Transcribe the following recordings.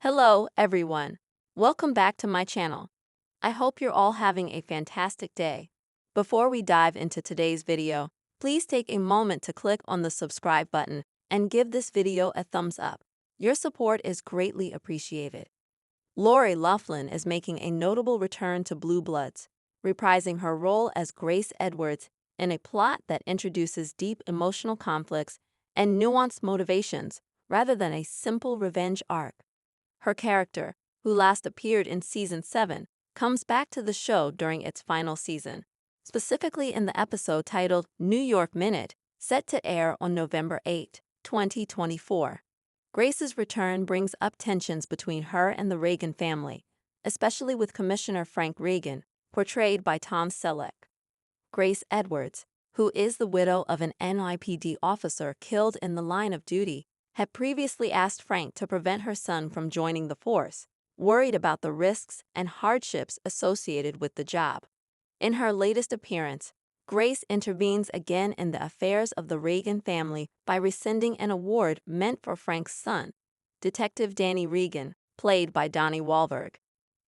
Hello, everyone. Welcome back to my channel. I hope you're all having a fantastic day. Before we dive into today's video, please take a moment to click on the subscribe button and give this video a thumbs up. Your support is greatly appreciated. Lori Loughlin is making a notable return to Blue Bloods, reprising her role as Grace Edwards in a plot that introduces deep emotional conflicts and nuanced motivations rather than a simple revenge arc. Her character, who last appeared in Season 7, comes back to the show during its final season, specifically in the episode titled New York Minute, set to air on November 8, 2024. Grace's return brings up tensions between her and the Reagan family, especially with Commissioner Frank Reagan, portrayed by Tom Selleck. Grace Edwards, who is the widow of an NYPD officer killed in the line of duty, had previously asked Frank to prevent her son from joining the force, worried about the risks and hardships associated with the job. In her latest appearance, Grace intervenes again in the affairs of the Reagan family by rescinding an award meant for Frank's son, Detective Danny Regan, played by Donnie Wahlberg.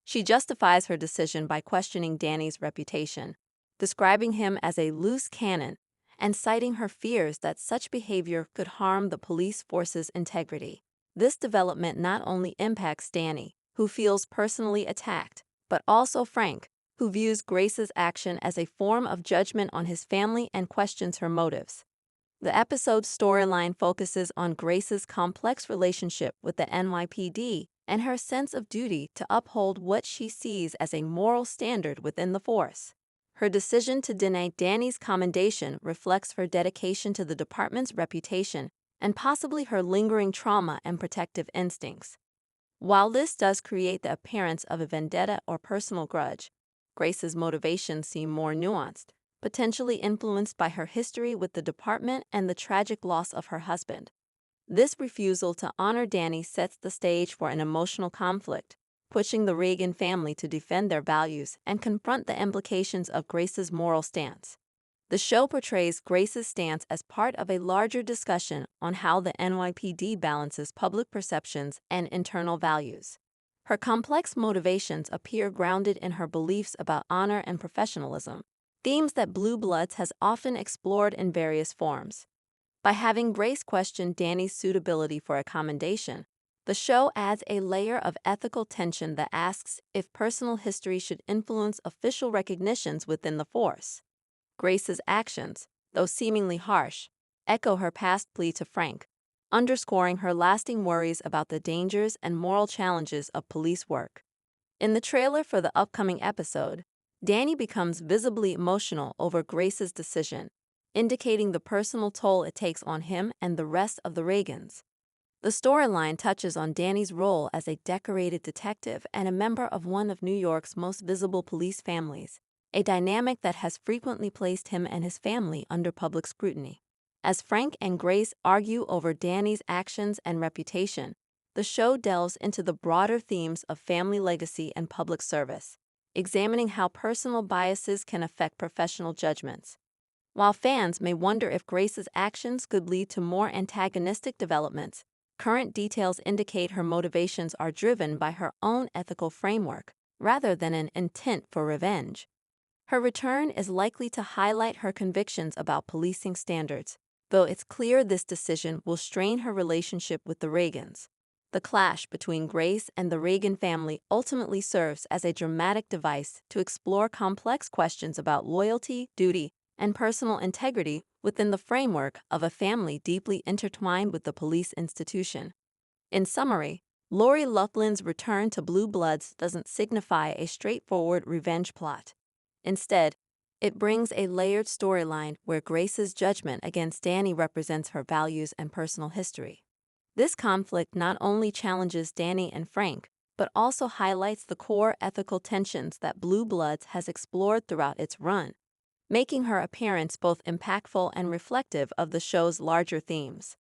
She justifies her decision by questioning Danny's reputation, describing him as a loose cannon and citing her fears that such behavior could harm the police force's integrity. This development not only impacts Danny, who feels personally attacked, but also Frank, who views Grace's action as a form of judgment on his family and questions her motives. The episode's storyline focuses on Grace's complex relationship with the NYPD and her sense of duty to uphold what she sees as a moral standard within the force. Her decision to deny Danny's commendation reflects her dedication to the department's reputation and possibly her lingering trauma and protective instincts. While this does create the appearance of a vendetta or personal grudge, Grace's motivations seem more nuanced, potentially influenced by her history with the department and the tragic loss of her husband. This refusal to honor Danny sets the stage for an emotional conflict, pushing the Reagan family to defend their values and confront the implications of Grace's moral stance. The show portrays Grace's stance as part of a larger discussion on how the NYPD balances public perceptions and internal values. Her complex motivations appear grounded in her beliefs about honor and professionalism, themes that Blue Bloods has often explored in various forms. By having Grace question Danny's suitability for a commendation, the show adds a layer of ethical tension that asks if personal history should influence official recognitions within the force. Grace's actions, though seemingly harsh, echo her past plea to Frank, underscoring her lasting worries about the dangers and moral challenges of police work. In the trailer for the upcoming episode, Danny becomes visibly emotional over Grace's decision, indicating the personal toll it takes on him and the rest of the Reagans. The storyline touches on Danny's role as a decorated detective and a member of one of New York's most visible police families, a dynamic that has frequently placed him and his family under public scrutiny. As Frank and Grace argue over Danny's actions and reputation, the show delves into the broader themes of family legacy and public service, examining how personal biases can affect professional judgments. While fans may wonder if Grace's actions could lead to more antagonistic developments, current details indicate her motivations are driven by her own ethical framework, rather than an intent for revenge. Her return is likely to highlight her convictions about policing standards, though it's clear this decision will strain her relationship with the Reagans. The clash between Grace and the Reagan family ultimately serves as a dramatic device to explore complex questions about loyalty, duty, and personal integrity within the framework of a family deeply intertwined with the police institution. In summary, Lori Loughlin's return to Blue Bloods doesn't signify a straightforward revenge plot. Instead, it brings a layered storyline where Grace's judgment against Danny represents her values and personal history. This conflict not only challenges Danny and Frank, but also highlights the core ethical tensions that Blue Bloods has explored throughout its run, making her appearance both impactful and reflective of the show's larger themes.